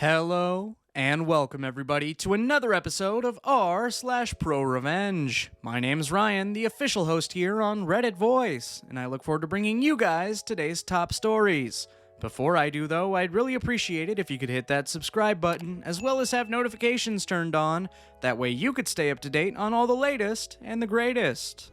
Hello and welcome everybody to another episode of r/ProRevenge. My name's Ryan, the official host here on Reddit Voice, and I look forward to bringing you guys today's top stories. Before I do though, I'd really appreciate it if you could hit that subscribe button as well as have notifications turned on. That way you could stay up to date on all the latest and the greatest.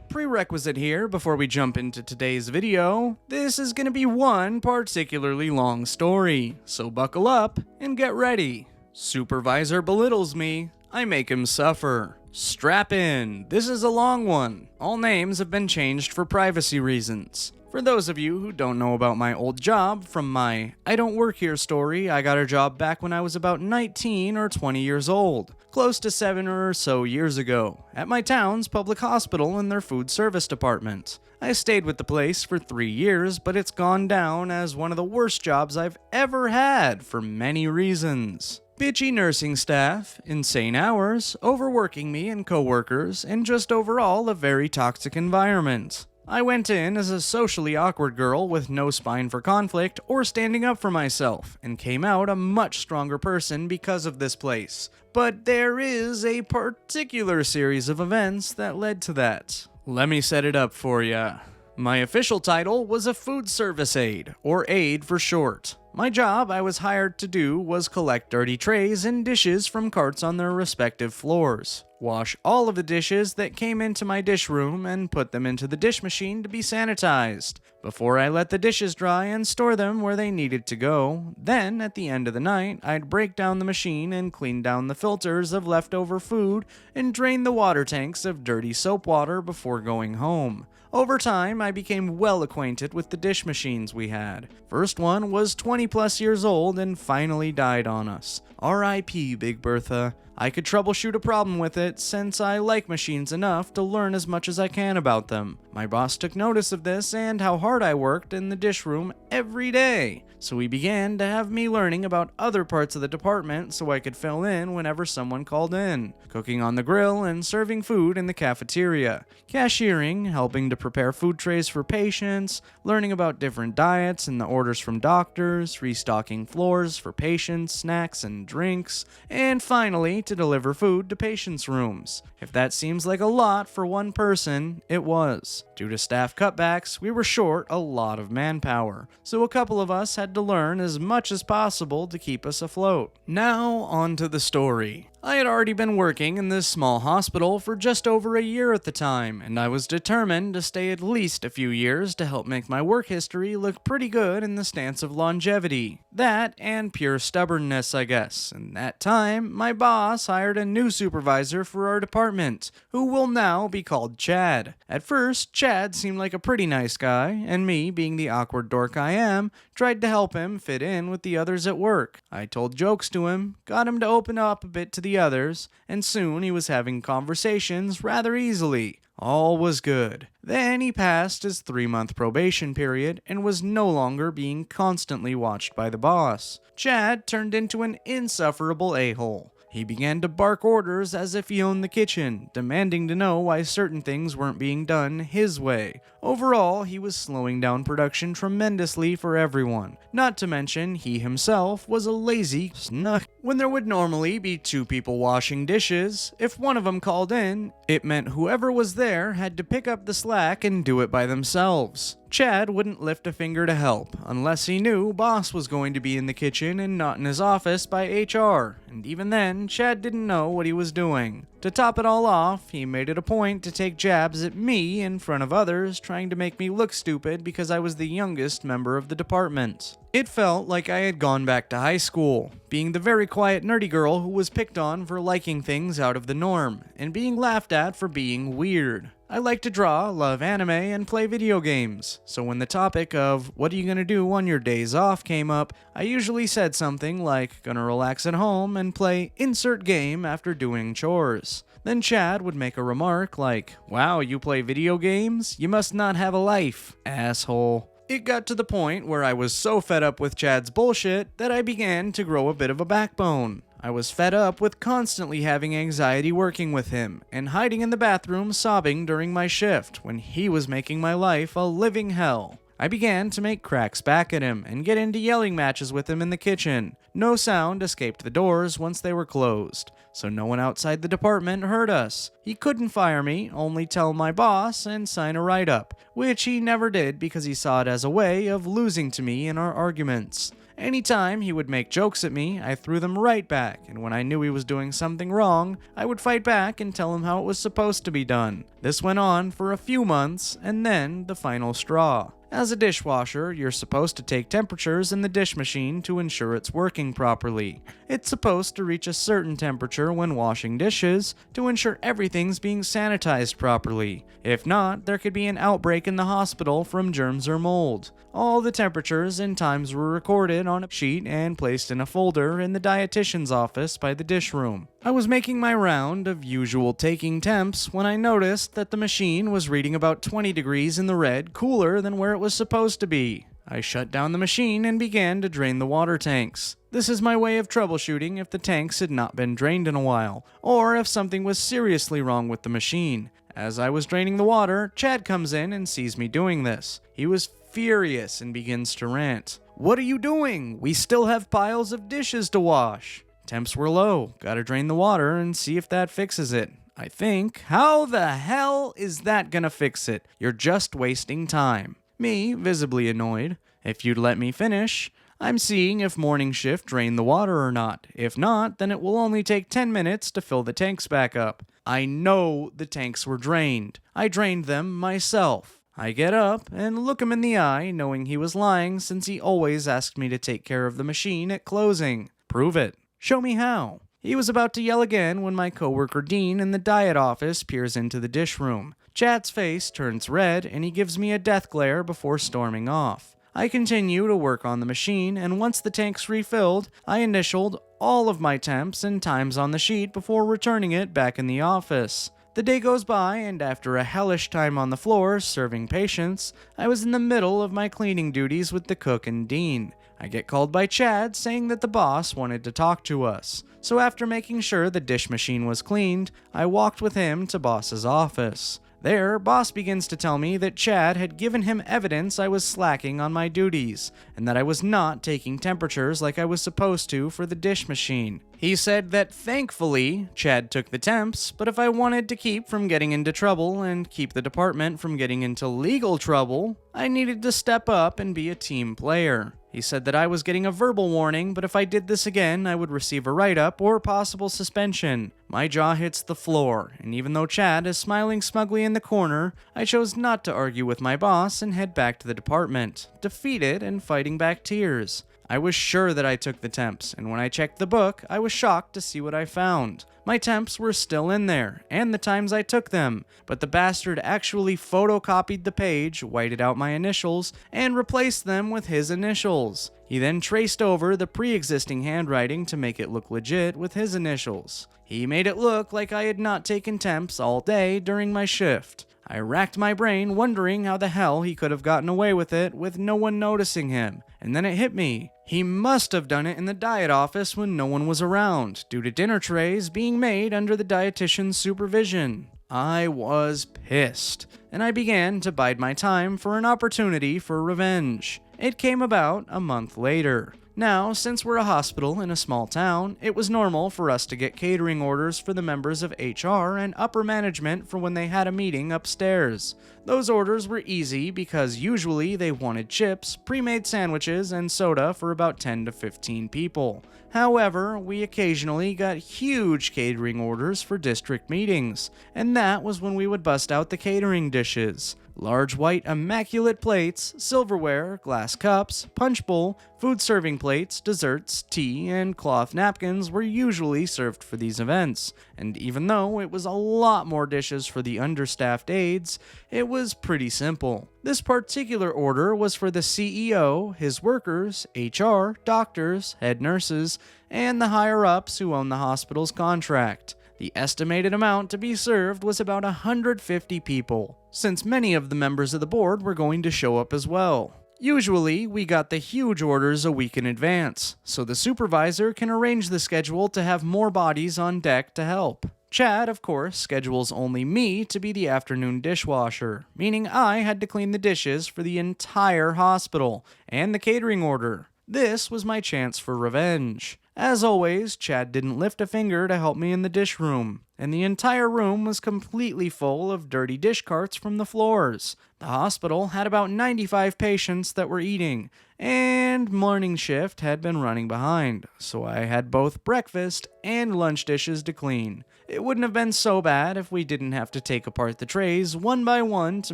Prerequisite here before we jump into today's video, this is going to be one particularly long story, so buckle up and get ready. Supervisor belittles me, I make him suffer. Strap in, this is a long one. All names have been changed for privacy reasons. For those of you who don't know about my old job, from my I don't work here story, I got a job back when I was about 19 or 20 years old, close to 7 or so years ago, at my town's public hospital in their food service department. I stayed with the place for 3 years, but it's gone down as one of the worst jobs I've ever had for many reasons. Bitchy nursing staff, insane hours, overworking me and coworkers, and just overall a very toxic environment. I went in as a socially awkward girl with no spine for conflict or standing up for myself, and came out a much stronger person because of this place. But there is a particular series of events that led to that. Let me set it up for ya. My official title was a food service aide, or aide for short. My job I was hired to do was collect dirty trays and dishes from carts on their respective floors, wash all of the dishes that came into my dish room and put them into the dish machine to be sanitized, before I let the dishes dry and store them where they needed to go. Then, at the end of the night, I'd break down the machine and clean down the filters of leftover food and drain the water tanks of dirty soap water before going home. Over time, I became well acquainted with the dish machines we had. First one was 20 plus years old and finally died on us. R.I.P. Big Bertha. I could troubleshoot a problem with it since I like machines enough to learn as much as I can about them. My boss took notice of this and how hard I worked in the dish room every day, so he began to have me learning about other parts of the department so I could fill in whenever someone called in. Cooking on the grill and serving food in the cafeteria. Cashiering, helping to prepare food trays for patients, learning about different diets and the orders from doctors, restocking floors for patients, snacks and drinks, and finally to deliver food to patients' rooms. If that seems like a lot for one person, it was. Due to staff cutbacks, we were short a lot of manpower, so a couple of us had to learn as much as possible to keep us afloat. Now, on to the story. I had already been working in this small hospital for just over a year at the time, and I was determined to stay at least a few years to help make my work history look pretty good in the stance of longevity. That and pure stubbornness, I guess. And that time, my boss hired a new supervisor for our department, who will now be called Chad. At first, Chad seemed like a pretty nice guy, and me, being the awkward dork I am, tried to help him fit in with the others at work. I told jokes to him, got him to open up a bit to the others, and soon he was having conversations rather easily. All was good. Then he passed his 3-month probation period and was no longer being constantly watched by the boss. Chad turned into an insufferable a-hole. He began to bark orders as if he owned the kitchen, demanding to know why certain things weren't being done his way. Overall, he was slowing down production tremendously for everyone. Not to mention, he himself was a lazy snuck. When there would normally be 2 people washing dishes, if one of them called in, it meant whoever was there had to pick up the slack and do it by themselves. Chad wouldn't lift a finger to help, unless he knew boss was going to be in the kitchen and not in his office by HR, and even then, Chad didn't know what he was doing. To top it all off, he made it a point to take jabs at me in front of others, trying to make me look stupid because I was the youngest member of the department. It felt like I had gone back to high school, being the very quiet nerdy girl who was picked on for liking things out of the norm, and being laughed at for being weird. I like to draw, love anime, and play video games, so when the topic of what are you gonna do on your days off came up, I usually said something like gonna relax at home and play insert game after doing chores. Then Chad would make a remark like, wow, you play video games? You must not have a life, asshole. It got to the point where I was so fed up with Chad's bullshit that I began to grow a bit of a backbone. I was fed up with constantly having anxiety working with him, and hiding in the bathroom sobbing during my shift when he was making my life a living hell. I began to make cracks back at him and get into yelling matches with him in the kitchen. No sound escaped the doors once they were closed, so no one outside the department heard us. He couldn't fire me, only tell my boss and sign a write-up, which he never did because he saw it as a way of losing to me in our arguments. Anytime he would make jokes at me, I threw them right back, and when I knew he was doing something wrong, I would fight back and tell him how it was supposed to be done. This went on for a few months, and then the final straw. As a dishwasher, you're supposed to take temperatures in the dish machine to ensure it's working properly. It's supposed to reach a certain temperature when washing dishes to ensure everything's being sanitized properly. If not, there could be an outbreak in the hospital from germs or mold. All the temperatures and times were recorded on a sheet and placed in a folder in the dietitian's office by the dish room. I was making my round of usual taking temps when I noticed that the machine was reading about 20 degrees in the red, cooler than where it was supposed to be. I shut down the machine and began to drain the water tanks. This is my way of troubleshooting if the tanks had not been drained in a while, or if something was seriously wrong with the machine. As I was draining the water, Chad comes in and sees me doing this. He was furious and begins to rant. "What are you doing? We still have piles of dishes to wash." Temps were low. Gotta drain the water and see if that fixes it. I think. How the hell is that gonna fix it? You're just wasting time. Me, visibly annoyed. If you'd let me finish. I'm seeing if morning shift drained the water or not. If not, then it will only take 10 minutes to fill the tanks back up. I know the tanks were drained. I drained them myself. I get up and look him in the eye, knowing he was lying since he always asked me to take care of the machine at closing. Prove it. Show me how. He was about to yell again when my coworker Dean in the diet office peers into the dish room. Chad's face turns red and he gives me a death glare before storming off. I continue to work on the machine, and once the tank's refilled, I initialed all of my temps and times on the sheet before returning it back in the office. The day goes by, and after a hellish time on the floor serving patients, I was in the middle of my cleaning duties with the cook and Dean. I get called by Chad saying that the boss wanted to talk to us. So after making sure the dish machine was cleaned, I walked with him to boss's office. There, boss begins to tell me that Chad had given him evidence I was slacking on my duties, and that I was not taking temperatures like I was supposed to for the dish machine. He said that thankfully, Chad took the temps, but if I wanted to keep from getting into trouble and keep the department from getting into legal trouble, I needed to step up and be a team player. He said that I was getting a verbal warning, but if I did this again, I would receive a write-up or possible suspension. My jaw hits the floor, and even though Chad is smiling smugly in the corner, I chose not to argue with my boss and head back to the department, defeated and fighting back tears. I was sure that I took the temps, and when I checked the book, I was shocked to see what I found. My temps were still in there, and the times I took them, but the bastard actually photocopied the page, whited out my initials, and replaced them with his initials. He then traced over the pre-existing handwriting to make it look legit with his initials. He made it look like I had not taken temps all day during my shift. I racked my brain wondering how the hell he could have gotten away with it with no one noticing him, and then it hit me. He must have done it in the diet office when no one was around, due to dinner trays being made under the dietitian's supervision. I was pissed, and I began to bide my time for an opportunity for revenge. It came about a month later. Now, since we're a hospital in a small town, it was normal for us to get catering orders for the members of HR and upper management for when they had a meeting upstairs. Those orders were easy because usually they wanted chips, pre-made sandwiches, and soda for about 10 to 15 people. However, we occasionally got huge catering orders for district meetings, and that was when we would bust out the catering dishes. Large white immaculate plates, silverware, glass cups, punch bowl, food serving plates, desserts, tea, and cloth napkins were usually served for these events. And even though it was a lot more dishes for the understaffed aides, it was pretty simple. This particular order was for the CEO, his workers, HR, doctors, head nurses, and the higher-ups who own the hospital's contract. The estimated amount to be served was about 150 people, since many of the members of the board were going to show up as well. Usually, we got the huge orders a week in advance, so the supervisor can arrange the schedule to have more bodies on deck to help. Chad, of course, schedules only me to be the afternoon dishwasher, meaning I had to clean the dishes for the entire hospital and the catering order. This was my chance for revenge. As always, Chad didn't lift a finger to help me in the dish room, and the entire room was completely full of dirty dish carts from the floors. The hospital had about 95 patients that were eating, and morning shift had been running behind, so I had both breakfast and lunch dishes to clean. It wouldn't have been so bad if we didn't have to take apart the trays one by one to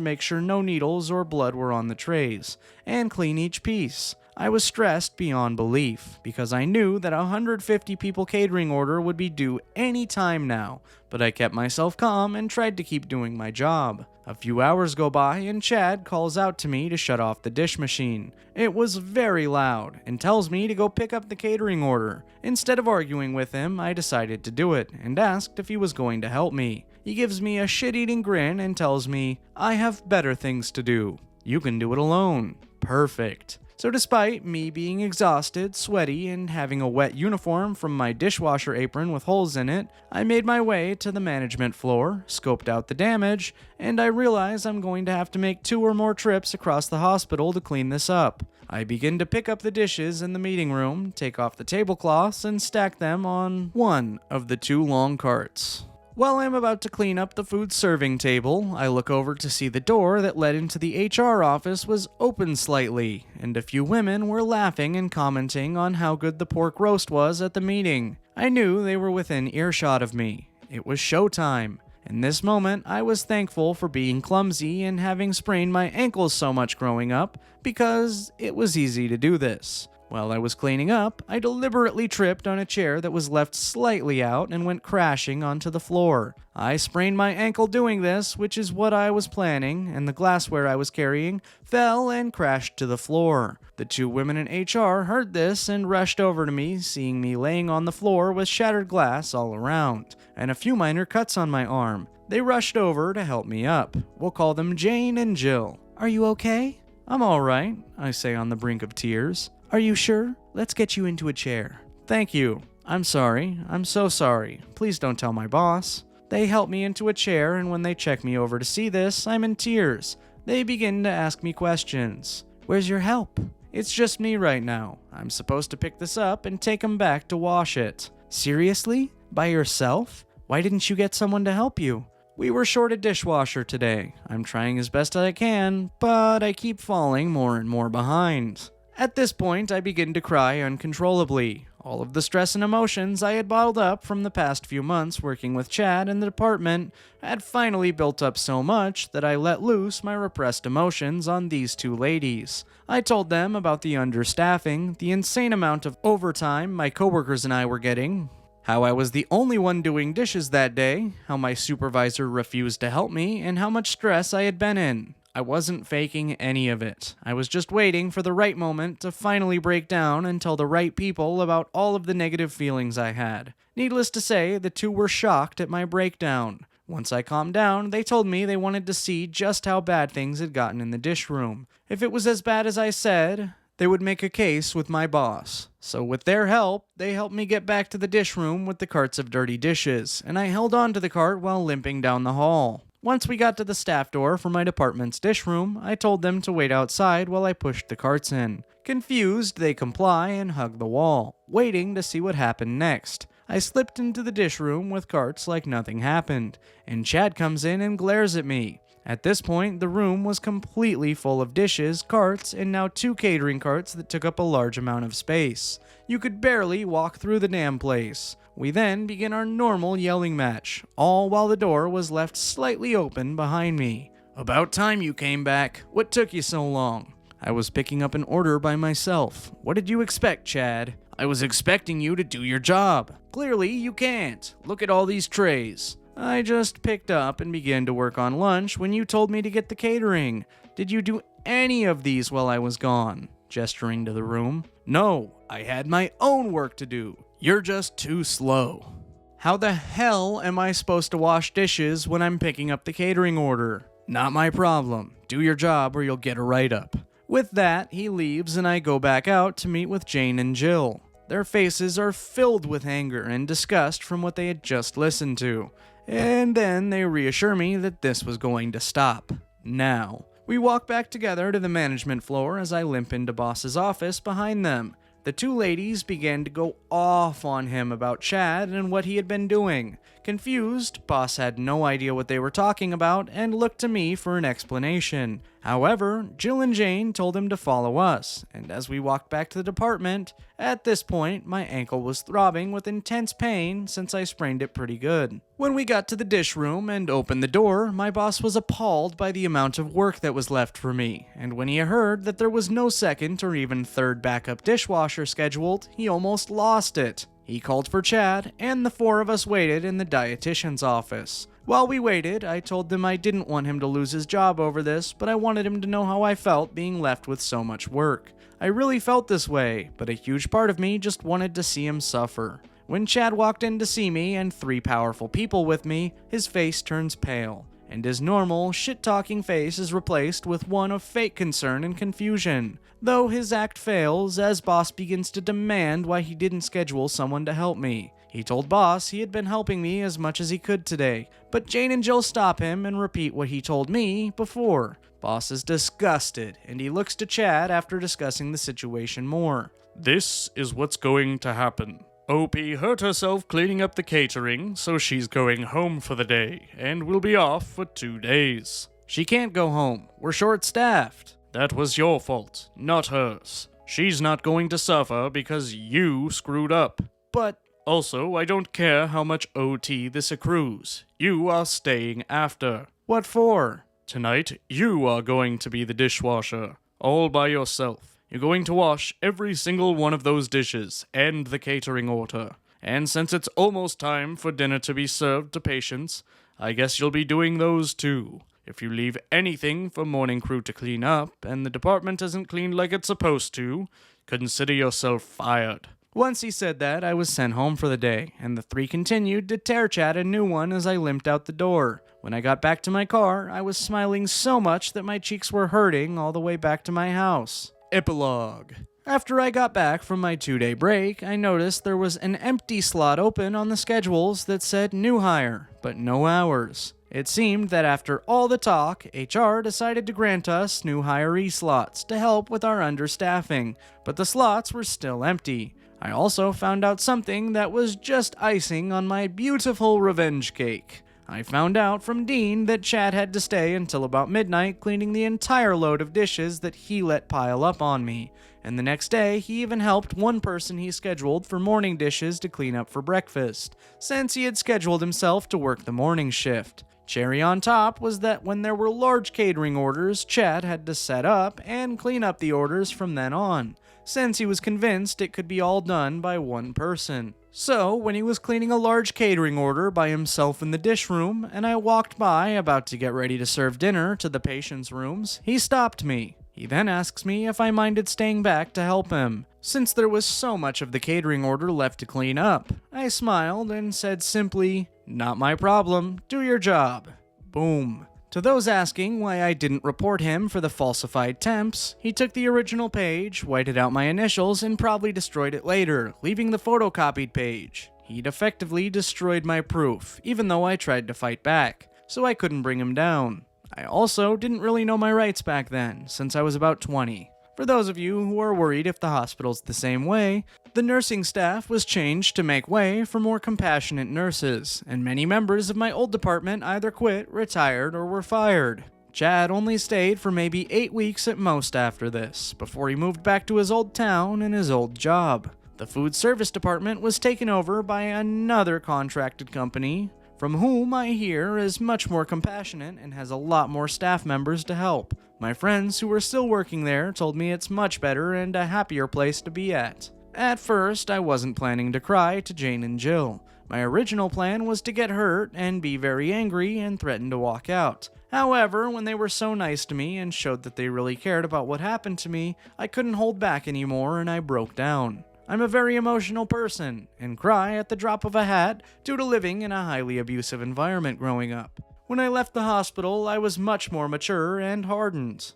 make sure no needles or blood were on the trays, and clean each piece. I was stressed beyond belief, because I knew that a 150 people catering order would be due any time now, but I kept myself calm and tried to keep doing my job. A few hours go by and Chad calls out to me to shut off the dish machine. It was very loud and tells me to go pick up the catering order. Instead of arguing with him, I decided to do it and asked if he was going to help me. He gives me a shit-eating grin and tells me, "I have better things to do. You can do it alone." Perfect. So despite me being exhausted, sweaty, and having a wet uniform from my dishwasher apron with holes in it, I made my way to the management floor, scoped out the damage, and I realize I'm going to have to make 2 or more trips across the hospital to clean this up. I begin to pick up the dishes in the meeting room, take off the tablecloths, and stack them on one of the 2 long carts. While I'm about to clean up the food serving table, I look over to see the door that led into the HR office was open slightly, and a few women were laughing and commenting on how good the pork roast was at the meeting. I knew they were within earshot of me. It was showtime. In this moment, I was thankful for being clumsy and having sprained my ankles so much growing up, because it was easy to do this. While I was cleaning up, I deliberately tripped on a chair that was left slightly out and went crashing onto the floor. I sprained my ankle doing this, which is what I was planning, and the glassware I was carrying fell and crashed to the floor. The 2 women in HR heard this and rushed over to me, seeing me laying on the floor with shattered glass all around, and a few minor cuts on my arm. They rushed over to help me up. We'll call them Jane and Jill. "Are you okay?" "I'm alright," I say on the brink of tears. "Are you sure? Let's get you into a chair." "Thank you. I'm sorry. I'm so sorry. Please don't tell my boss." They help me into a chair, and when they check me over to see this, I'm in tears. They begin to ask me questions. "Where's your help?" "It's just me right now. I'm supposed to pick this up and take him back to wash it." "Seriously? By yourself? Why didn't you get someone to help you?" "We were short a dishwasher today. I'm trying as best I can, but I keep falling more and more behind." At this point, I begin to cry uncontrollably. All of the stress and emotions I had bottled up from the past few months working with Chad in the department had finally built up so much that I let loose my repressed emotions on these 2 ladies. I told them about the understaffing, the insane amount of overtime my coworkers and I were getting, how I was the only one doing dishes that day, how my supervisor refused to help me, and how much stress I had been in. I wasn't faking any of it. I was just waiting for the right moment to finally break down and tell the right people about all of the negative feelings I had. Needless to say, the 2 were shocked at my breakdown. Once I calmed down, they told me they wanted to see just how bad things had gotten in the dish room. If it was as bad as I said, they would make a case with my boss. So with their help, they helped me get back to the dish room with the carts of dirty dishes, and I held on to the cart while limping down the hall. Once we got to the staff door for my department's dish room, I told them to wait outside while I pushed the carts in. Confused, they comply and hug the wall, waiting to see what happened next. I slipped into the dish room with carts like nothing happened, and Chad comes in and glares at me. At this point, the room was completely full of dishes, carts, and now 2 catering carts that took up a large amount of space. You could barely walk through the damn place. We then begin our normal yelling match, all while the door was left slightly open behind me. "About time you came back. What took you so long?" "I was picking up an order by myself. What did you expect, Chad?" "I was expecting you to do your job. Clearly, you can't. Look at all these trays." "I just picked up and began to work on lunch when you told me to get the catering. Did you do any of these while I was gone?" Gesturing to the room. "No, I had my own work to do. You're just too slow." "How the hell am I supposed to wash dishes when I'm picking up the catering order?" "Not my problem. Do your job or you'll get a write-up." With that, he leaves and I go back out to meet with Jane and Jill. Their faces are filled with anger and disgust from what they had just listened to. and then they reassure me that this was going to stop. Now, we walk back together to the management floor as I limp into Boss's office behind them. The two ladies began to go off on him about Chad and what he had been doing. Confused, Boss had no idea what they were talking about and looked to me for an explanation. However, Jill and Jane told him to follow us, and as we walked back to the department, at this point, my ankle was throbbing with intense pain since I sprained it pretty good. When we got to the dish room and opened the door, my boss was appalled by the amount of work that was left for me, and when he heard that there was no second or even third backup dishwasher scheduled, he almost lost it. He called for Chad, and the four of us waited in the dietitian's office. While we waited, I told them I didn't want him to lose his job over this, but I wanted him to know how I felt being left with so much work. I really felt this way, but a huge part of me just wanted to see him suffer. When Chad walked in to see me and three powerful people with me, his face turns pale, and his normal, shit-talking face is replaced with one of fake concern and confusion. Though his act fails as Boss begins to demand why he didn't schedule someone to help me. He told Boss he had been helping me as much as he could today, but Jane and Jill stop him and repeat what he told me before. Boss is disgusted, and he looks to Chad after discussing the situation more. This is what's going to happen. OP hurt herself cleaning up the catering, so she's going home for the day, and will be off for 2 days. She can't go home. We're short-staffed. That was your fault, not hers. She's not going to suffer because you screwed up. But also, I don't care how much OT this accrues. You are staying after. What for? Tonight, you are going to be the dishwasher, all by yourself. You're going to wash every single one of those dishes and the catering order. And since it's almost time for dinner to be served to patients, I guess you'll be doing those too. If you leave anything for morning crew to clean up, and the department isn't cleaned like it's supposed to, consider yourself fired. Once he said that, I was sent home for the day, and the three continued to tear Chad a new one as I limped out the door. When I got back to my car, I was smiling so much that my cheeks were hurting all the way back to my house. Epilogue. After I got back from my 2-day break, I noticed there was an empty slot open on the schedules that said new hire, but no hours. It seemed that after all the talk, HR decided to grant us new hiree slots to help with our understaffing, but the slots were still empty. I also found out something that was just icing on my beautiful revenge cake. I found out from Dean that Chad had to stay until about midnight cleaning the entire load of dishes that he let pile up on me, and the next day he even helped one person he scheduled for morning dishes to clean up for breakfast, since he had scheduled himself to work the morning shift. Cherry on top was that when there were large catering orders, Chad had to set up and clean up the orders from then on, since he was convinced it could be all done by one person. So, when he was cleaning a large catering order by himself in the dish room, and I walked by about to get ready to serve dinner to the patients' rooms, he stopped me. He then asks me if I minded staying back to help him, since there was so much of the catering order left to clean up. I smiled and said simply, "Not my problem, do your job." Boom. To those asking why I didn't report him for the falsified temps, he took the original page, whited out my initials, and probably destroyed it later, leaving the photocopied page. He'd effectively destroyed my proof, even though I tried to fight back, so I couldn't bring him down. I also didn't really know my rights back then, since I was about 20. For those of you who are worried if the hospital's the same way, the nursing staff was changed to make way for more compassionate nurses, and many members of my old department either quit, retired, or were fired. Chad only stayed for maybe 8 weeks at most after this, before he moved back to his old town and his old job. The food service department was taken over by another contracted company, from whom I hear is much more compassionate and has a lot more staff members to help. My friends who are still working there told me it's much better and a happier place to be at. At first, I wasn't planning to cry to Jane and Jill. My original plan was to get hurt and be very angry and threaten to walk out. However, when they were so nice to me and showed that they really cared about what happened to me, I couldn't hold back anymore and I broke down. I'm a very emotional person, and cry at the drop of a hat due to living in a highly abusive environment growing up. When I left the hospital, I was much more mature and hardened.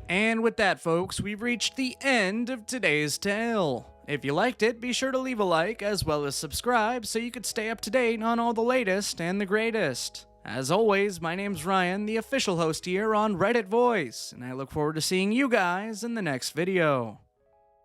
And with that, folks, we've reached the end of today's tale. If you liked it, be sure to leave a like as well as subscribe so you could stay up to date on all the latest and the greatest. As always, my name's Ryan, the official host here on Reddit Voice, and I look forward to seeing you guys in the next video.